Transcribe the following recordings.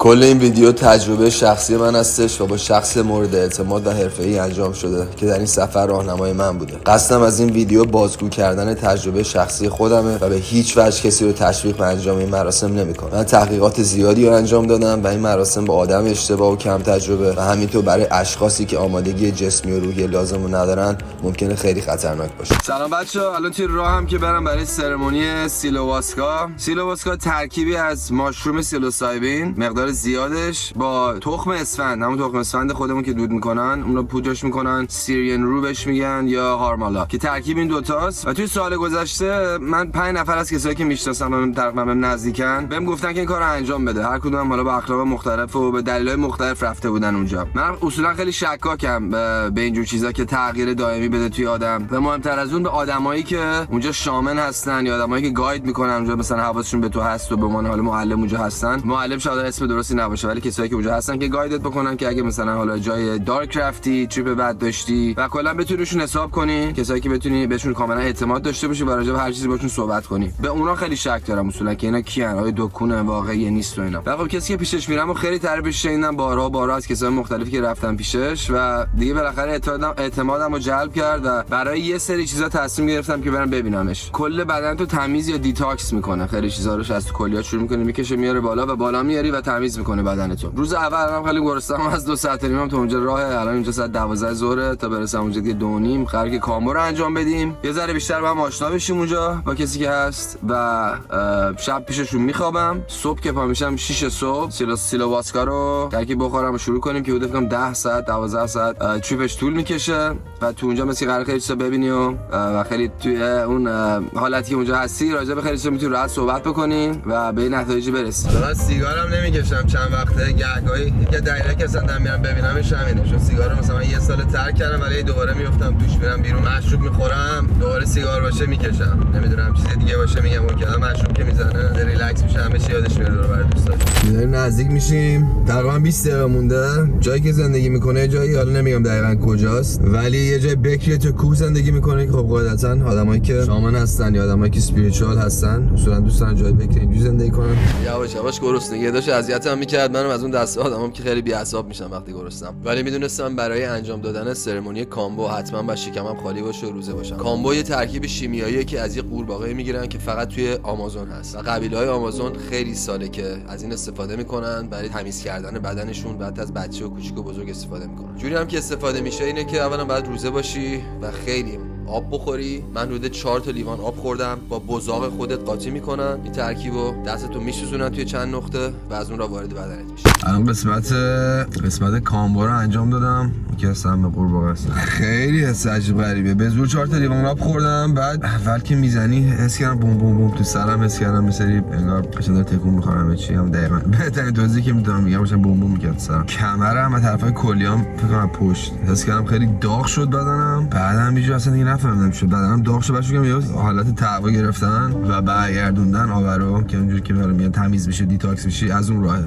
کل این ویدیو تجربه شخصی من هستش و با شخص مورد اعتماد و حرفه‌ای انجام شده که در این سفر راهنمای من بوده. قصدم از این ویدیو بازگو کردن تجربه شخصی خودمه و به هیچ وجه کسی رو تشویق به انجام این مراسم نمی‌کنم. من تحقیقات زیادی رو انجام دادم و این مراسم با آدم اشتباه و کم تجربه و همینطور برای اشخاصی که آمادگی جسمی و روحی لازم رو ندارن ممکنه خیلی خطرناک باشه. سلام بچه‌ها، الان توی راهم که برم برای سرمونی سیلوواسکا. سیلوواسکا ترکیبی از ماشروم سیلوسایبین مقدار زیادش با تخم اسفند، همون تخم اسفند خودمون که دود میکنن، اون رو پودرش میکنن، سیریان رو بهش میگن یا هارمالا، که ترکیب این دوتاست. و توی سال گذشته من 5 نفر از کسایی که میشناسم تقریبا بهم نزدیکن بهم گفتن که این کارو انجام بده. هر کدوم حالا با اخلاق مختلف و به دلایل مختلف رفته بودن اونجا. من اصولا خیلی شکاکم به اینجور چیزا که تغییر دائمی بده توی آدم، و مهمتر از اون به آدمایی که اونجا شامن هستن یا آدمایی که گاید میکنن اونجا، مثلا حواسشون به تو هست و به عنوان حالا معلم اونجا هستن. معلم شاید اسم درستی نباشه، ولی کسایی که اونجا هستن که گایدت بکنن که اگه مثلا حالا جای دارک رفتی، تریپ بد داشتی و کلا بتونیشون حساب کنی، کسایی که بتونی بهشون کاملا اعتماد داشته باشی و راجع به هر چیزی باشون صحبت کنی. به اونا خیلی شک دارم اصولا که اینا کیان، آیا دکونه واقعی نیست و اینا. خب کسی که پیشش میرم و خیلی تعریفش شنیدم بارها از کسای مختلفی که رفتن پیشش و دیگه بالاخره اعتمادم رو جلب کرد و برای یه سری چیزا تصمیم گرفتم که برم ببینمش. کل بدن تو تمیز یا دیتاکس میکنه، خیلی چیزا رو از کلیات شروع میکنه میکشه میاره بالا و بالا میاری و تمیز میکنه بدنتو. روز اول هم خیلی گرسنه‌ام، از 2 ساعت و نیم تا اونجا راه، الان اینجا ساعت 12 ظهر، تا برسم اونجا دیگه 2:30 قراره که کامبو رو انجام بدیم، یه ذره بیشتر با هم آشنا بشیم اونجا با کسی که هست و شب پیششون میخوابم. صبح که پا میشم 6 صبح سیلوواسکا رو ترکیب بخورم و شروع کنیم که حدود فکر کنم 10 ساعت 12 ساعت تریپش طول میکشه و تو اونجا مثلا قراره خیلی چیزا ببینی و خیلی توی اون حالتی که اونجا هستی راجع به خیلی چیزا میتونی راحت صحبت بکنی و به نتایجی برسی. من سیگارم نمیکشم چند وقته، گهگاهی یه دقیقه که اصلا میرم ببینمش همینه، چون سیگارو مثلا یه سال ترک کردم ولی دوباره میافتم توش، میرم بیرون مشروب میخورم، دوباره سیگار باشه میکشم، نمیدونم چیز دیگه باشه میگم اون که مشروب که میزنه ریلکس میشه، همه چی یادش میاد. دور بر دوستان داریم نزدیک میشیم، تقریبا 20 دقیقه مونده. جایی که زندگی میکنه جایی حالا نمیگم دقیقاً کجاست، ولی یه جای بکریه تو کوه زندگی میکنه که خب قاعدتاً آدمایی که شامان هستن یا آدمایی که اسپریچوال هستن اصولا دوستان جای بکری اینجوری زندگی کنن. یواش گرسنگی داشت اذیتم میکرد، منم از اون دسته آدمام که خیلی بی‌حساب میشم وقتی گرسنم، ولی میدونستم برای انجام دادن سرمونی کامبو حتما با شکمم خالی باشه و روزه باشم. کامبو یه ترکیب شیمیاییه که از یه قورباغه میگیرن که فقط توی آمازون هست و قبیله‌های آمازون خیلی ساله که از این استفاده میکنن برای تمیز کردن بدنشون، بعد از بچه و کوچیک و بزرگ استفاده میکنن. جوری هم که استفاده میشه اینه که اولا باید روزه باشی و خیلی آب بخوری. من حدود 4 تا لیوان آب خوردم، با بزاق خودت قاطی میکنن این ترکیبو، دستتو میسوزونن توی چند نقطه و از اون را وارد بدنت میشه. الان قسمت کامبو رو انجام دادم که اصلا به قورباغه است. خیلی حس عجیب غریبه. به زور 4 تا لیوان آب خوردم، بعد اول که میزنی حس کردم بوم بوم بوم تو سرم، حس کردم مثلا انگار قشنگ داره تکون میخورم به چی، هم دقیقاً بهترین توضیحی که میتونم بگم مثلا بوم بوم میکرد سرم. کمرم از طرفای کلیام فکر کنم پشت حس کردم خیلی داغ شد بدنم، بعدم یه جور اصلا دیگه نفهمیدم شد بدنم داغ شد، بعدش یه حالت تعوا گرفتن و برگردوندن آبرو که اونجوری که برام میاد تمیز بشه دیتاکس بشی از اون راهه.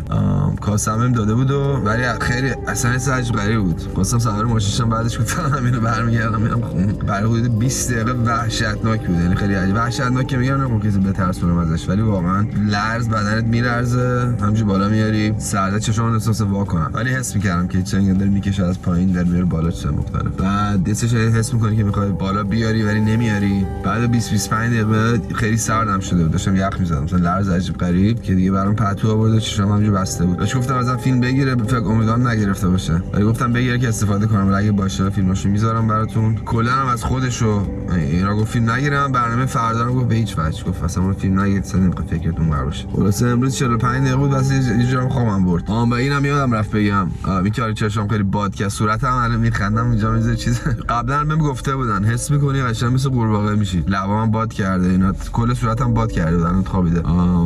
کاسم داده بود ولی خیلی اصلا عجیب غریبی بود. خواستم سوار ماشینم، بعدش گفتم همینو برمیگردم میرم خونه. برای حدود 20 دقیقه وحشتناک بود، یعنی خیلی عجیب وحشتناک که میگم نه کسی بترسونم ازش، ولی واقعا لرز بدنت میلرزه، همینجوری بالا میاری سرده چشامو احساس وا کنم، ولی حس میکردم که چنگ داره میکشه از پایین در میره بالا چه مختلف. بعد دستش حس میکنی که میخوای بالا بیاری ولی نمیاری. بعد 20-25 دقیقه خیلی سردم شده بود، داشتم یخ میزدم، مثلا لرز عجیب غریب که دیگه برام پتو آورد و چشام همینجوری بسته بود. بهش گفتم ازم فیلم بگیره، فکر امیدوارم نگرفته باشه، ولی گفتم بگیره که استفاده کنم، ولی اگه باشه فیلماشو میذارم براتون. کلا هم از خودشو اینا گفت فیلم نگیرم، برنامه فردا رو گفت به هیچ وجه، گفت اصلا فیلم نگیرید سن فکرتون بر باشه. خلاص امروز 45 دقیقه بود واسه یه جورم خوابم برد. و اینم یادم رفت بگم میچاره چشام خیلی باد که صورتم الان میخندم اینجا میذاره چیز قبلا بهم گفته بودن حس میکنی قشنگ مثل قورباغه میشی، لبام باد کرده اینا، کل صورتم باد کرده بودن خوابیده،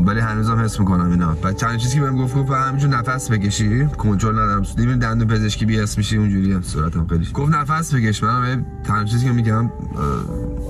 ولی هنوزم حس میکنم اینا. بعد چند چیزی که بهم گفت همینجور نفس بکشی، کنترل ندارم، میبینی دندون پزشکی بی اس میشی اونجوری صورتم خیلی گفت نفس بکش. منم تنها چیزی که میگم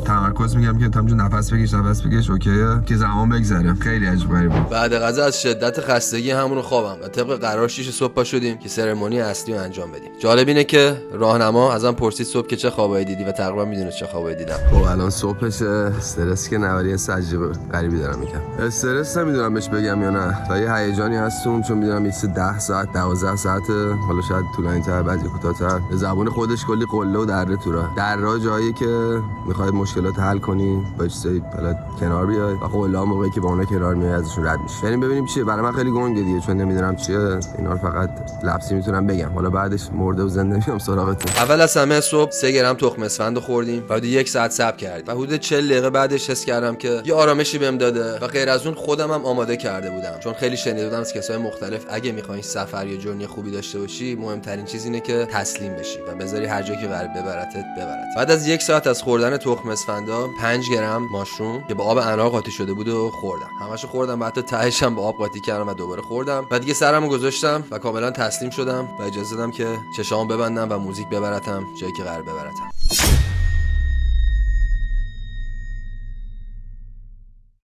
تمرکز میگم که تا نفس بکش اوکیه که زمان بگذره. خیلی عجیب غریب بود. بعد غذا از شدت خستگی همون خوابم و طبق قرار 6 صبح پا شدیم که سرمونی اصلی رو انجام بدیم. جالب اینه که راهنما ازم پرسید صبح که چه خوابایی دیدی و تقریبا میدونه چه خوابایی دیدم. خب الان صبحشه، استرس که نوری عجیب غریبی دارم میگم. استرس نمیدونم بهش بگم یا نه، و یه هیجانی هستم چون میدونم این 10 ساعت 12 ساعته، حالا شاید طولانی‌تر بعضی کوتاه‌تر. به زبون خودش کلی قله و دره تو راه. درا جایی که میخوای مشکلات حل کنی با چیزای بالا کنار بیای و خب الله موقعی که با اونها کنار میای ازشون رد میشی. بریم ببینیم چیه. برای من خیلی گنگه دیگه چون نمیدونم چیه. اینا رو فقط لفظی میتونم بگم، حالا بعدش مرده و زنده میام سراغتون. اول از همه صبح 3 گرم تخم اسفند خوردیم و حدود 1 ساعت صبر کردیم و حدود 40 دقیقه بعدش حس کردم که یه آرامشی بهم داده و غیر از اون خودم هم آماده کرده بودم، چون خیلی شنیده بودم از کسای مختلف اگه میخوای سفر یا جورنی خوبی داشته باشی مهمترین چیز اینه که تسلیم بشی و بذاری هر جایی که قرار ببرتت. بعد از 1 ساعت از خوردن تخم اسفندا 5 گرم ماشروم که با آب انار قاطی شده بود و خوردم. همشو خوردم و حتی تهش هم با آب قاطی کردم و دوباره خوردم و دیگه سرمو گذاشتم و کاملا تسلیم شدم و اجازه دادم که چشامو ببندم و موزیک ببرتم جایی که قرار ببرتم.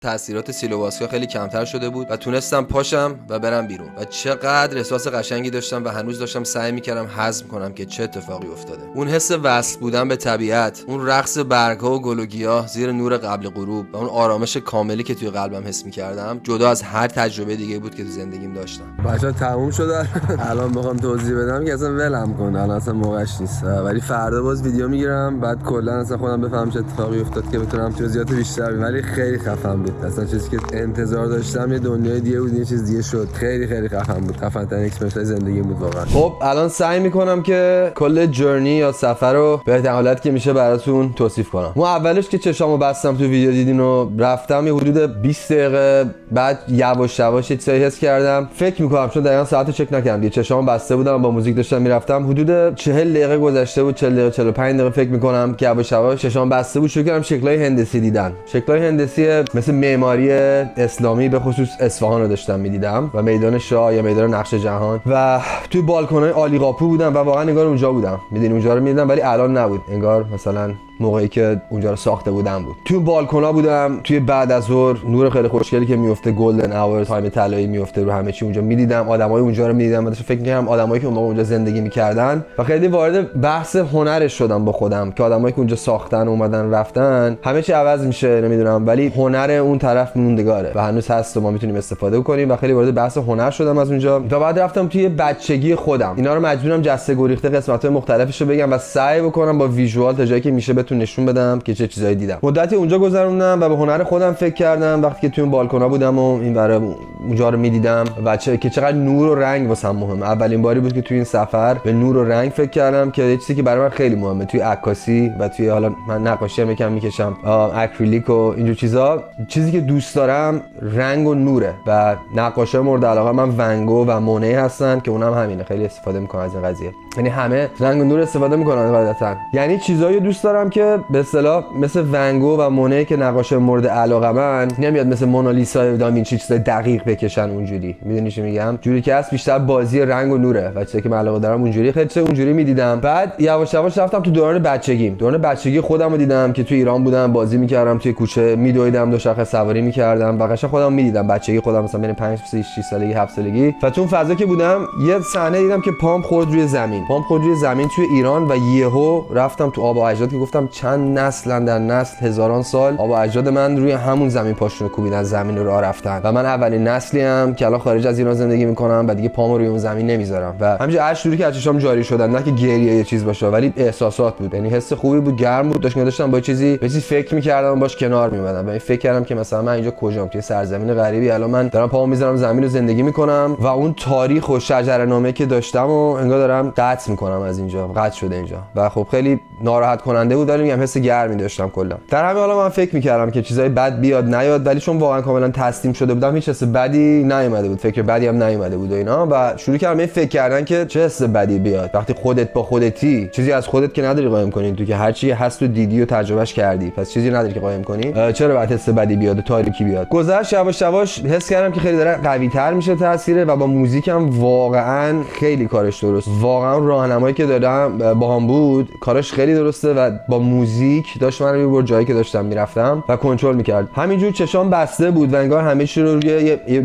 تاثیرات سیلوواسکا خیلی کمتر شده بود و تونستم پاشم و برم بیرون و چقدر احساس قشنگی داشتم و هنوز داشتم سعی میکردم هضم کنم که چه اتفاقی افتاده. اون حس وصل بودن به طبیعت، اون رقص برگ‌ها و گل و گیاه زیر نور قبل غروب و اون آرامش کاملی که توی قلبم حس میکردم جدا از هر تجربه دیگه بود که تو زندگیم داشتم. بچه‌ها تموم شده. الان میخوام توضیح بدم که اصلا ولم کن، الان اصلا موقعش نیست، ولی فردا باز ویدیو میگیرم بعد کلا اصلا خودم بفهمم چه اتفاقی افتاد که بتونم جزئیات بیشتر. ولی خیلی خفن بود. اصلا چیزی که انتظار داشتم یه دنیای دیگه بود، یه چیز دیگه شد. خیلی خیلی خفن بود. خفن ترین اکسپریانس زندگیم بود واقعا. خب الان سعی میکنم که کل جرنی یا سفر رو به بهترین حالت که میشه براتون توصیف کنم. ما اولش که چشامو بستم تو ویدیو دیدین و رفتم یه حدود 20 دقیقه بعد یواش یواش چیزایی حس کردم. فکر میکنم چون دقیقاً ساعتو چک نکردم دیگه، چشامو بسته بودم با موزیک داشتم میرفتم. حدود 40 دقیقه گذشته بود، 40 دقیقه 45 دقیقه فکر میکنم که یواش یواش چشام بسته بود. شروع کردم شکلای هندسی دیدن. شکلای هندسی مثل معماری اسلامی به خصوص اصفهان رو داشتم میدیدم و میدان شاه یا میدان نقش جهان و توی بالکن‌های عالی قاپو بودم و واقعا انگار اونجا بودم. میدونی اونجا رو میدیدم ولی الان نبود، انگار مثلا موقعی که اونجا رو ساخته بودم بود. توی بالکونا بودم، توی بعد از ظهر نور خیلی خوشگلی که میفته، گلدن اور، تایم طلایی میفته رو همه چی اونجا میدیدم. آدمای اونجا رو میدیدم و داشتم فکر می‌کردم آدمایی که اون موقع اونجا زندگی می‌کردن و خیلی وارد بحث هنرش شدم با خودم که آدمایی که اونجا ساختن اومدن رفتن همه چی عوض میشه نمیدونم، ولی هنر اون طرف موندگاره و هنوز هست و ما میتونیم استفاده کنیم و خیلی وارد بحث هنر شدم از اونجا. و بعد رفتم توی بچگی خودم. اینا رو مجبورم جسته گریخته قسمت‌های مختلفش رو بگم و سعی بکنم با ویژوال تا جایی که میشه بهتون نشون بدم که چه چیزایی دیدم. مدتی اونجا گذروندم و به هنر خودم فکر کردم وقتی که توی اون بالکونا بودم و این برای اونجا رو میدیدم و که چقدر نور و رنگ واسم مهمه. اولین باری بود که توی این سفر به نور و رنگ فکر کردم که یه چیزی که برای من خیلی مهمه توی عکاسی و توی حالا من نقاشی هم یکم میکشم، اکریلیک و اینجور چیزا. چیزی که دوست دارم رنگ و نوره و نقاشای مورد علاقه من ونگو و مونی هستن که اونم همینه، خیلی استفاده میکنن از این قضیه. یعنی همه رنگ و نور استفاده میکنن قاعدتاً. یعنی چیزایی دوست دارم که به اصطلاح مثل ونگو و مونی که نقاش مورد علاقه من نمیاد مثل مونالیسا و داوینچی چیزای دقیق بکشن اونجوری. میدونی چی میگم؟ جوری که هست بیشتر بازی رنگ و نوره و چیزی که من علاقه دارم اونجوری خیلی اونجوری میدیدم. بعد یواش یواش رفتم تو دوران بچگیم. دوران بچگی خودم رو دیدم که تو ایران بودم، بازی میکردم توی کوچه، میدویدم، دوچرخه سواری میکردم و قشنگ خودم میدیدم. بچگی خودم مثلا بین 5 6 سالگی 7 سالگی و تو اون فضا که بودم یه صحنه دیدم که پام خورد روی زمین توی ایران و یهو رفتم تو آب و اجداد که گفتم چند نسل در نسل هزاران سال آب و اجداد من روی همون زمین پاشونو کوبیدن، زمین رو راه رفتن و من اولین نسلی ام که الان خارج از ایران زندگی میکنم و دیگه پامو روی اون زمین نمیذارم. و همینجوری اشک جوری که از چشام جاری شدن، نه که گریه یه چیز باشه ولی احساسات بود. یعنی حس خوبی بود، گرم بود، داشتم با چیزی فکر میکردم باش کنار میومدم و فکر کردم که مثلا من اینجا کجام، توی سرزمین غریبی الان من دارم پامو میذارم زمین رو زندگی میکنم و اون تاریخ و شجره‌نامه که داشتم و انگار دارم قطع میکنم از اینجا، قطع شده اینجا و خب خیلی ناراحت کننده بود. ولی میگم حس گرمی داشتم کلا. در همین حالا من فکر میکردم که چیزای بد بیاد نیاد، ولی چون واقعا کاملا تسلیم شده بودم هیچ حس بدی نیومده بود، فکر بدی هم نیومده بود و اینا و شروع کردم فکر کردن که چه حس بدی بیاد وقتی خودت با خودتی، چیزی از خودت که نداری قایم کنی، تو که هر چی هست و دیدی و تجربهش کردی، پس چیزی نداری که قایم کنی، چرا باید حس بدی بیاد و تاریکی بیاد. گذشت یواش یواش حس کردم که خیلی داره قوی تر میشه تاثیره و با موزیکم واقعا خیلی کارش درست، واقعا هم راهنمایی که دادم باهام بود، کارش خیلی درسته و با موزیک داشت من رو میبرد جایی که داشتم میرفتم و کنترل میکرد. همینجور چشام بسته بود و انگار همه چی رو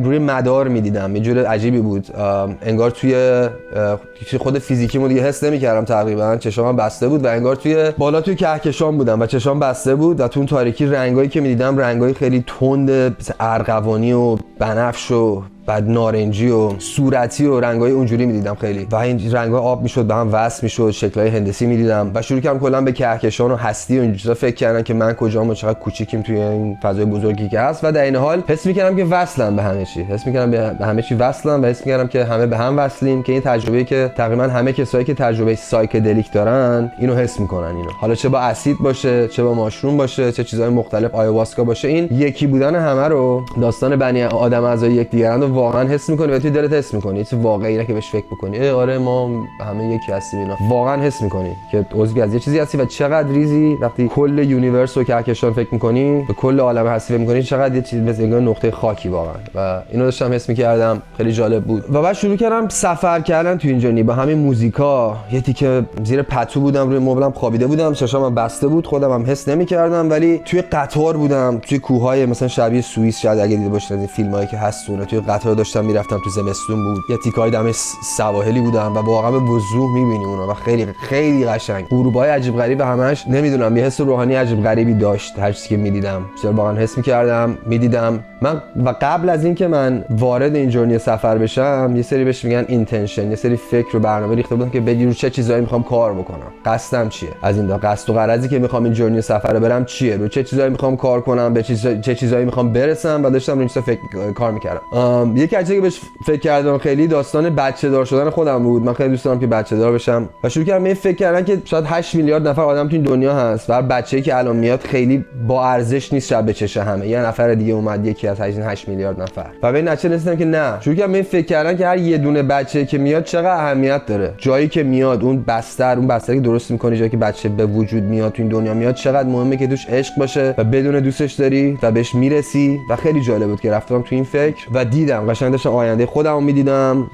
روی مدار میدیدم. یه جور عجیبی بود، انگار توی خود فیزیکیمو دیگه حس نمیکردم تقریبا. چشام بسته بود و انگار بالا توی کهکشان بودم و چشام بسته بود و تو اون تاریکی رنگایی که میدیدم رنگای خیلی تند، مثل ارغوانی و بنفش و بعد نارنجی و صورتی و رنگای اونجوری میدیدم خیلی و این رنگا آب میشد به هم وصل میشد، شکلای هندسی میدیدم و شروع کردم کلا به کهکشان و هستی و این چیزا فکر کردم که من کجام و چقدر کوچیکیم توی این فضای بزرگی که هست و در این حال حس میکردم که وصلم به همه چی، حس میکردم به همه چی وصلم و حس میکردم که همه به هم وصلیم، که این تجربه‌ای که تقریبا همه کسایی که تجربه سایکدلیک دارن اینو حس میکنن. اینو حالا چه با اسید باشه، چه با ماشروم باشه، چه چیزهای مختلف، آیواسکا باشه، این یکی بودن همه رو، داستان بنی آدم اعضای یکدیگرند واقعا حس می‌کنی و توی دلت حس می‌کنی، چیز واقعی نه که بهش فکر بکنی آره ما همه یکی هستیم. اینا واقعا حس می‌کنی که عضوی از یه چیزی هستی و چقدر ریزی. وقتی کل یونیورس رو کهکشان فکر می‌کنی، به کل عالم هستی فکر می‌کنی، چقدر یه چیز مثل انگار نقطه خاکی واقعا. و اینو داشتم حس می‌کردم، خیلی جالب بود. و بعد شروع کردم سفر کردن تو این جرنی با همین موزیکا. یه تیکه زیر پتو بودم، روی مبلم خوابیده بودم، چشامم بسته بود، خودم هم حس نمی‌کردم، ولی توی قطار بودم، توی کوههای مثلا شبیه سوئیس، شاید اگه دیده باشید این فیلمایی که هستونه، توی قطار داشتم میرفتم، تو زمستون بود، یه تیکای دم سواحلی بودم و واقعا به وضوح می‌بینی اونا و خیلی خیلی قشنگ، غروبای عجیب غریب همش نمیدونم، یه حس روحانی عجیب غریبی داشت هر چیزی که می‌دیدم. چرا واقعا حس می‌کردم، می‌دیدم من. و قبل از اینکه من وارد این جرنی سفر بشم، یه سری بهش میگن اینتنشن، یه سری فکر و برنامه ریخته بودم که بگیر چه چیزایی می‌خوام کار بکنم، قصدم چیه، از این قصد و غرضی که می‌خوام این جرنی سفر برم چیه، رو چه چیزایی می‌خوام کار کنم، به چه چیزایی می‌خوام برسم و داشتم رو این چیزا کار می‌کردم. یکی از چیزایی که بهش فکر کردم خیلی داستان بچه دار شدن خودم بود. من خیلی دوست دارم که بچه دار بشم و شروع کردم فکر کردن که شاید 8 میلیارد نفر آدم تو این دنیا هست و هر بچه‌ای که الان میاد خیلی با ارزش نیست شب بچشه همه، یه نفر دیگه اومد یکی از 8 میلیارد نفر. و به این نتیجه رسیدم که نه، شروع کردم فکر کردن که هر یه دونه بچه‌ای که میاد چقدر اهمیت داره، جایی که میاد، اون بستری که درست می‌کنی، جایی که بچه به وجود میاد تو این دنیا میاد، چقدر مهمه که توش عشق باشه و بدون دوستش داری و بهش میرسی. و خیلی جالب بود که رفتم تو این فکر و دیدم قشنگ داشتم آینده خودمو می‌دیدم،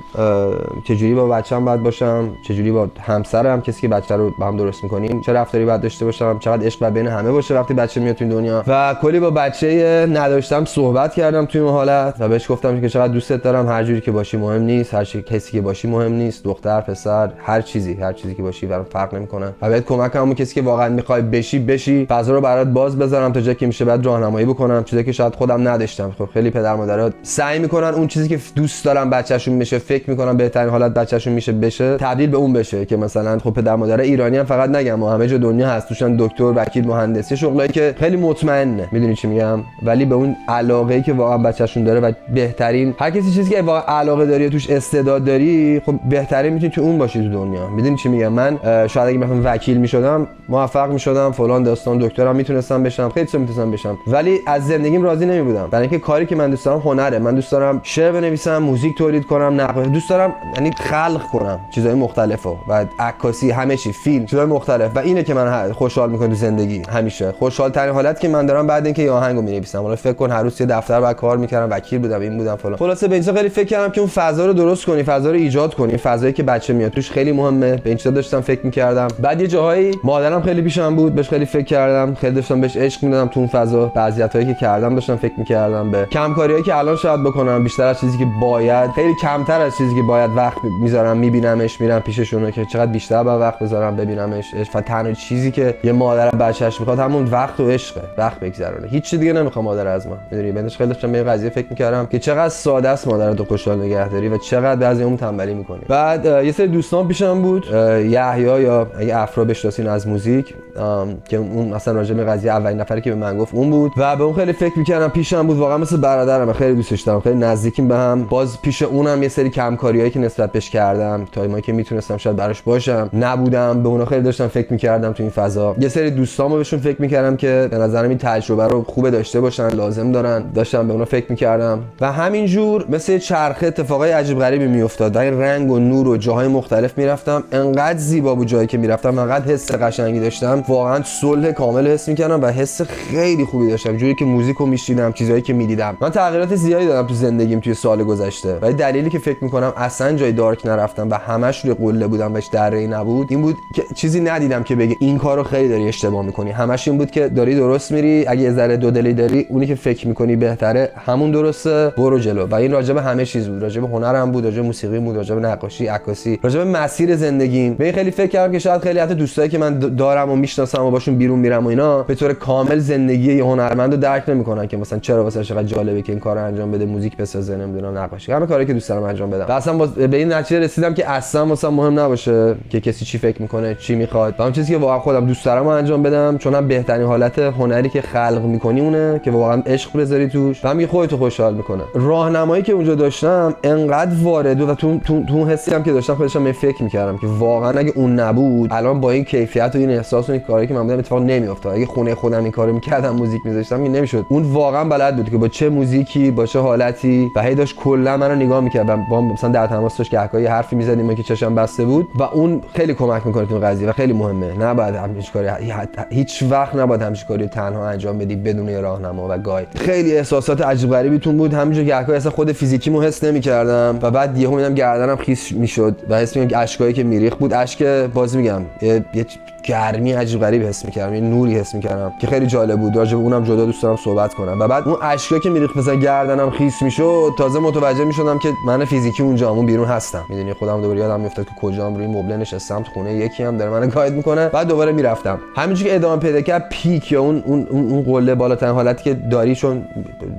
چجوری با بچه‌م باید باشم، چجوری با همسرم، کسی که بچه رو با هم درست می‌کنیم، چه رفتاری باید داشته باشم، چقدر عشق باید بین همه باشه وقتی بچه میاد تو این دنیا. و کلی با بچه نداشتم صحبت کردم توی این حالت و بهش گفتم که چقدر دوستت دارم، هر جوری که باشی مهم نیست، هر کسی که باشی مهم نیست، دختر پسر هر چیزی که باشی برام فرق نمی‌کنه و بهت کمک کنم کسی که واقعا می‌خوای بشی، فضا رو برات باز بذارم تا جایی که میشه، بعد راهنمایی بکنم، چیزی که شاید خودم نداشتم. خب خیلی پدر مادرها سعی می‌کنن اون چیزی که دوست دارن بچه‌شون میشه، فکر می‌کنن بهترین حالت بچه‌شون میشه بشه، تبدیل به اون بشه. که مثلا خب پدر مادر ایرانی هم فقط نگم، ما همه جا دنیا هست توشن دکتر، وکیل، مهندسی، شغلایی که خیلی مطمئنه، میدونی چی میگم، ولی به اون علاقه‌ای که واقعا بچه‌شون داره و بهترین، هر کسی چیزی که واقعا علاقه داری، توش استعداد داری، خب بهترین میتونی تو اون باشی تو دنیا. میدونی چی میگم، من شاید اگه مثلا وکیل میشدم موفق میشدم، فلان داستان، دکترم میتونستم بشم، خیلی چیزا میتونستم بشم، ولی از زندگیم راضی نمیبودم. برای اینکه کاری که من دوست دارم هنره، من دوست دارم شعر بنویسم، موزیک تولید کنم، نقاشی دوست دارم، یعنی خلق کنم چیزای مختلفو و عکاسی، همه چی، فیلم، چیزای مختلف. و اینه که من خوشحال میکنه تو زندگی. همیشه خوشحال ترین حالت که من دارم بعد اینکه یه آهنگو مینویسم، حالا فکر کن هر روز یه دفتر بعد کار میکردم، وکیل بودم، این بودم فلان. خلاصه به اینجا خیلی فکر کردم که اون فضا رو درست کنی، فضا رو ایجاد کنی، فضایی که بچه میاد توش خیلی مهمه. به این چیزا داشتم فکر میکردم. بعد یه جاهایی مادرم خیلی پیشم بود، بهش خیلی فکر کردم، خیلی داشتم بهش عشق میدادم تو اون فضا. بعضیاتایی که کردم داشتم فکر میکردم به کمکاریایی که الان شاید بکنم بیشتر از چیزی که باید، خیلی کمتر از چیزی که باید وقت میذارم، میبینمش، میرم پیششون که چقدر بیشتر با وقت بذارم ببینمش. و تنها چیزی که یه مادر بچه‌اش میخواد همون وقت و عشقه، وقت بگذرونه، هیچ چیز دیگه نمیخوام مادر از من. میدونی بهش خیلی داشتم به این قضیه فکر میکردم که چقدر ساده است مادرتو خوشحال نگهداری و چقدر بعضی اون تنبلی میکنی. بعد یه سری دوستان پیشم بود، یحیی یا اگه افرا بشناسین از موزیک، که اون اصلا راجع به قضیه اولین نفری که به من گفت اون بود و به اون خیلی فکر میکردم. پیشم بود، واقعا مثل برادرم، خیلی دوستش دارم، خیلی نزدیکیم به هم. باز پیش اونم یه سری کمکاریایی که نسبت بهش کردم، تایمایی که میتونستم شاید براش باشم نبودم، به اونا خیلی داشتم فکر میکردم تو این فضا. یه سری دوستامو بهشون فکر میکردم که به نظرم این تجربه رو خوبه داشته باشن، لازم دارن، داشتم به اونا فکر میکردم و همینجور مثل چرخه اتفاقای عجیب غریبی میافتاد. در رنگ و نور و جاهای مختلف میرفتم، انقدر زیبا بود جایی که میرفتم، انقدر حس قشنگی داشتم، واقعا صلح کامل حس میکردم و حس خیلی خوبی داشتم، جوری که موزیکو میشنیدم، چیزایی که میدیدم. من تغییرات زیادی دادم تو زندگی میگیم توی سال گذشته. ولی دلیلی که فکر میکنم اصلا جای دارک نرفتم و همش روی قله بودم وش دره‌ای نبود این بود که چیزی ندیدم که بگه این کارو خیلی داری اشتباه میکنی. همش این بود که داری درست میری، اگه یه ذره دودلی داری اونی که فکر میکنی بهتره همون درسته، برو جلو. و این راجع به همه چیز بود، راجع به هنرم بود، راجع به موسیقی بود، راجع به نقاشی، عکاسی، راجع به مسیر زندگیم. به خیلی فکر کردم که شاید خیلی حتی دوستایی که من دارم و میشناسم و باشون بیرون میرم و اینا به طور کامل زندگی یه هنرمندو درک نمیکنن که مثلا چرا واسه چقدر جالبه که این کارو انجام بده، موزیک بسازه، نمیدونم نقاشی، همه کاری که دوست دارم انجام بدم. و اصلا به این نتیجه رسیدم که اصلا واسه مهم نباشه که کسی چی فکر میکنه، چی میخواد. اون چیزی که واقعا خودم دوست دارم انجام بدم، چون هم بهترین حالت هنری که خلق میکنی اونه که واقعا عشق بذاری توش و هم خودت خوشحال میکنه. راهنمایی که اونجا داشتم انقدر وارد و تو حسی هم که داشتم خودم فکر میکردم که واقعا اگه اون نبود الان با این کیفیت و این احساس و این کاری که من بودم اتفاق نمیافتاد. اگه خونه خودم این کارو میکردم، موزیک میذاشتم، این نمیشد. اون واقعا بلد بود که با چه موزیکی، با چه حالتی و هی داشت کلا منو نگاه میکرد. با مثلا در تماس داشت که حکایت حرفی میزدیم که چشم بسته بود و اون خیلی کمک میکنه تو قضیه و خیلی مهمه. نباید همین کاری هیچ وقت نباید همین کاری تنها انجام بدی بدون راهنما و گاید. خیلی احساسات عجیب غریبی تون بود. همینجوری که حکایت اصلا خود فیزیکیمو حس نمیکردم و بعد یهو میدم گردنم خیس میشد و حس میکنم اشکایی که میریخت بود، اشک باز میگم یه گرمی عجیب غریب حس میکردم، یه نوری حس میکردم که خیلی جالب بود. راجع به اونم جدا دوست دارم صحبت کنم. و بعد اون اشکایی که میریخت مثلا گردنم خیس میشد، تازه متوجه میشدم که من فیزیکی اونجام بیرون هستم. میدونی خودم دوباره یادم میافتاد که کجام، روی مبل نشستم تو خونه یکی هم داره منو گاید میکنه. بعد دوباره میرفتم. همینجوری که ادامه پیدا کرد پیک یا اون قله بالاترین حالتی که داری، چون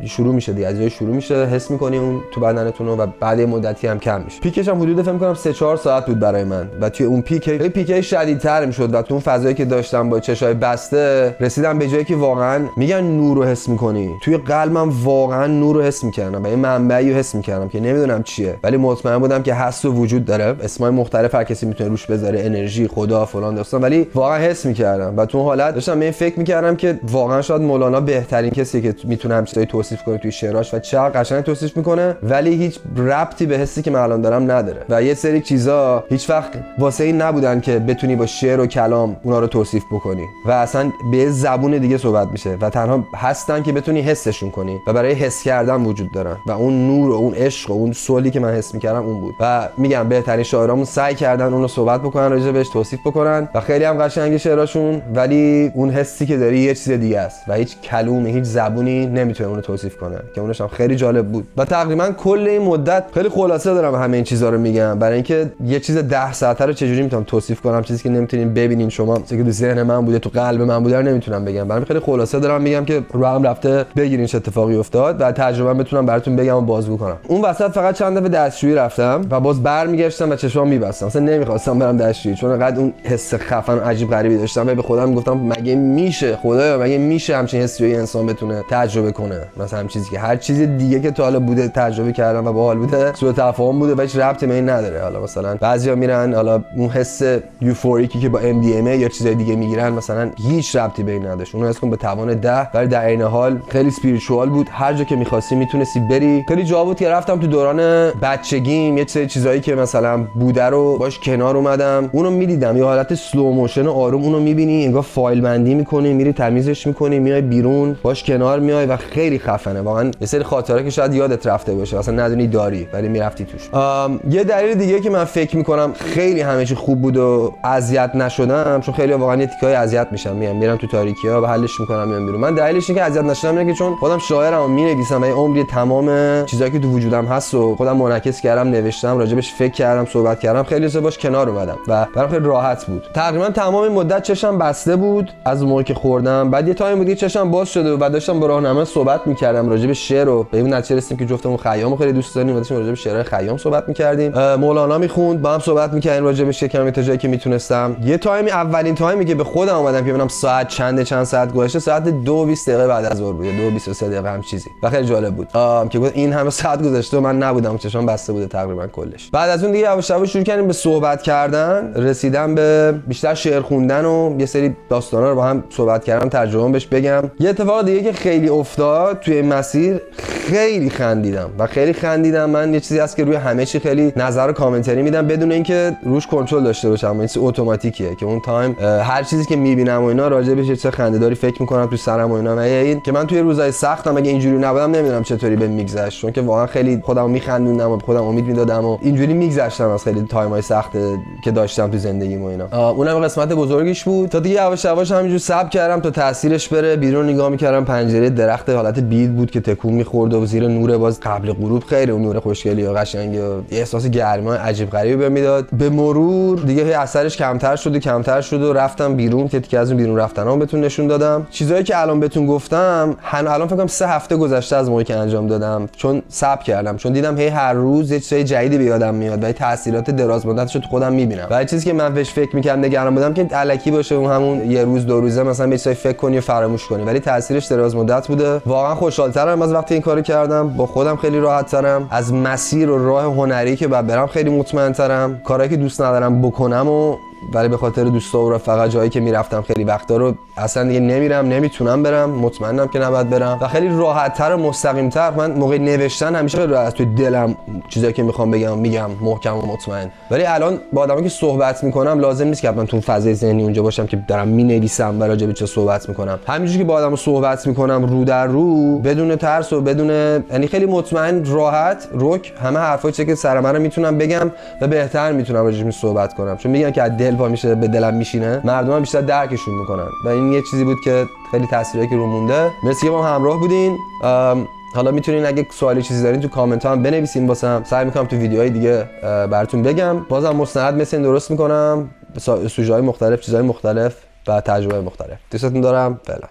شروع میشه دیگه، از جای شروع میشه حس میکنی اون تو بدنتون و بعد یه مدتی هم کم میشه. پیکش هم حدود فکر کنم 3-4 ساعت بود برای من و توی اون پیک شدیدتر میشد و اون فضایی که داشتم با چشای بسته رسیدم به جایی که واقعا میگن نور رو حس میکنی. توی قلبم واقعا نور رو حس میکردم و یه منبعی رو حس میکردم که نمیدونم چیه، ولی مطمئن بودم که هست و وجود داره. اسمای مختلف هر کسی میتونه روش بذاره، انرژی، خدا، فلان داستان، ولی واقعا حس میکردم و تو اون حالت داشتم به این فکر میکردم که واقعا شاید مولانا بهترین کسی که میتونه همین چیزایی توصیف کنه توی شعراش و چقدر قشنگ توصیف میکنه، ولی هیچ ربطی به حسی که من الان دارم نداره. و یه سری چیزا هیچ وقت واسه این نبودن که بتونی با شعر و کلام اونا رو توصیف بکنی و اصلا به زبون دیگه صحبت میشه و تنها هستن که بتونی حسشون کنی و برای حس کردن وجود دارن و اون نور و اون عشق و اون سولی که من حس میکردم اون بود. و میگم بهترین شاعرامون سعی کردن اون رو صحبت بکنن، راجع بهش توصیف بکنن و خیلی هم قشنگه شعراشون، ولی اون حسی که داری یه چیز دیگه است و هیچ کلمه، هیچ زبونی نمیتونه اون رو توصیف کنه، که اونش هم خیلی جالب بود. و تقریبا کل این مدت خیلی خلاصه دارم همه این چیزا رو میگم برای اینکه یه چیز 10 ساعته رو چجوری میتونم توصیف کنم، چیزی که نمیتونین ببینین شما، چیزی که تو ذهن من بوده، تو قلب من بوده رو نمیتونم بگم. برام خیلی خلاصه دارم میگم که رو هم رفته بگیرین چه اتفاقی افتاد و تجربه بتونم براتون بگم و بازگو کنم. اون وسط فقط چند دفعه دستشویی رفتم و باز برمیگشتم و چشمام میبستم، اصلا نمیخواستم برم دستشویی چون انقدر اون حس خفن و عجیب غریبی داشتم و به خودم میگفتم مگه میشه خدایا، مگه میشه همچین حسی یه انسان بتونه تجربه کنه، مثلا هم چیزی که هر چیز دیگه که تا حالا بوده تجربه کردم و باحال بوده سوء تفاهم بوده و هیچ ربطی به این نداره. حالا مثلا بعضیا میرن حالا اون حس یوفوریکی که با MDMA یا چیزای دیگه میگیرن مثلا هیچ ربطی به این نداشت، اون حس کن به توان 10، ولی در عین حال خیلی اسپریچوال بود. هر جا که می‌خواستی میتونستی بری. خیلی جا بود که رفتم تو دوران بچگیم یه سری چیزایی که مثلا بوده رو باش کنار اومدم، اونو میدیدم یه حالت سلو موشن آروم، اونو میبینی انگار فایل بندی میکنی، میری تمیزش میکنی، میای بیرون باش کنار میای و خیلی خفنه واقعا. یه سری خاطره که شاید یادت رفته باشه اصلا ندونی داری ولی میرفتی توش. یه دلیل دیگه که من فکر میکنم خیلی همه چی خوب بود و اذیت نشدم، چون خیلی واقعا یه تیکای اذیت میشم، میرم تو تاریکی‌ها و حلش میکنم میام بیرون. من دلیلش اینه که اذیت نشدم اینه که چون خودم شاعرم و مینویسم و عمری تمام چیزایی که تو وجودم هست و خودم منعکس کردم، نوشتم، راجبش فکر کردم، صحبت کردم، خیلی چیزا باش کنار اومدم و برام خیلی راحت بود. تقریبا تمام این مدت چشم بسته بود از موقعی که خوردم. بعد یه تایم بود چشم باز شده و بعد داشتم با راهنما صحبت میکردم راجب شعر و به این نتیجه رسیدیم که جفتمون خیامو خیلی دوست داریم و داشتیم راجب شعرهای خیام صحبت میکردیم. مولانا میخوند، با هم صحبت میکردیم راجبش یکم تا جایی که میتونستم. یه تایمی اولین تایمی که به خودم اومدم که ببینم ساعت چند ساعت گذشته، ساعت 2:20 بعد از ظهر بود، 2:23 هم چیزی و خیلی جالب بود که گفت این همه ساعت گذشته و من نبودم، چشام بسته بوده تقریبا کلش. بعد از اون دیگه یواش یواش شروع کردیم به صحبت کردن، رسیدم به بیشتر شعر خوندن و یه سری داستانا رو با هم صحبت کردم، ترجمه بهش بگم. یه اتفاق دیگه که خیلی افتاد توی این مسیر، خیلی خندیدم. من یه چیزی هست که روی همه چی خیلی نظر و کامنتری میدم بدون اینکه روش کنترل داشته باشم، این چیز اتوماتیکیه که اون تایم هر چیزی که میبینم و اینا راجع بهش چه خنده‌داری فکر میکنم تو سرم و اینا. و این که من توی روزای سختم اگه اینجوری نبودم نمیدونم چطوری بهم میگذره میگذشت، چون که واقعا خیلی خودمو میخندوندم و خودم امید میدادم و اینجوری میگذشتم از خیلی تایمای سخت که داشتم تو زندگیم و اینا. اونم قسمت بزرگیش بود. تا دیگه یواش یواش همینجور صبر کردم تا تاثیرش بره. بیرون نگاه میکردم، پنجره درخت حالت بید بود که تکون میخورد و زیر نور باز قبل غروب خیلی اون نور خوشگلی و قشنگی و احساس گرما عجیب غریبی بهم میداد. به مرور دیگه اثرش کمتر شد و رفتم بیرون که از اون بیرون رفتنام بهتون نشون دادم. چیزایی که الان بهتون گفتم الان فکر کنم 3 هفته گذشته از موقعی که انجام دادم، چون صبر کردم، چون دیدم هر روز یه چیز جدیدی به یادم میاد و تاثیرات درازمدتش رو تو خودم میبینم. و چیزی که من بهش فکر میکردم نگران بودم که الکی باشه، اون همون یه روز 2 روزه مثلا به چیزای فکر کنی و فراموش کنی، ولی تاثیرش دراز مدت بوده. واقعا خوشحال‌ترم از وقتی این کارو کردم، با خودم خیلی راحت‌ترم، از مسیر و راه هنری که بعد برم خیلی مطمئن‌ترم. کارهایی که دوست ندارم بکنم و ولی به خاطر دوستا و رفقا جایی که میرفتم خیلی وقتا رو اصلا دیگه نمیرم، نمیتونم برم، مطمئنم که نباید برم و خیلی راحت‌تر و مستقیم‌تر. من موقع نوشتن همیشه از توی دلم چیزایی که میخوام بگم میگم محکم و مطمئن، ولی الان با آدمایی که صحبت میکنم لازم نیست که من تو فضای ذهنی اونجا باشم که دارم مینویسم و راجع به چه صحبت میکنم. همینجوری که با آدمو صحبت میکنم رو در رو، بدون ترس و بدون، یعنی خیلی مطمئن، راحت، رک، همه حرفایی که سر من رو میتونم بگم و بهتر میتونم راجعش صحبت کنم، چون میگن که دل پا میشه به دلم میشینه، مردم بیشتر درکشون میکنن و این یه چیزی بود که خیلی تاثیری که رو مونده. مرسی که با هم همراه بودین. حالا میتونین اگه سوالی چیزی دارین تو کامنت ها هم بنویسین، واسم سعی میکنم تو ویدیوهای دیگه براتون بگم. بازم مستند مثل این درست میکنم، سوژه‌های مختلف، چیزهای مختلف و تجربه مختلف. دوستتون دارم. فعلا.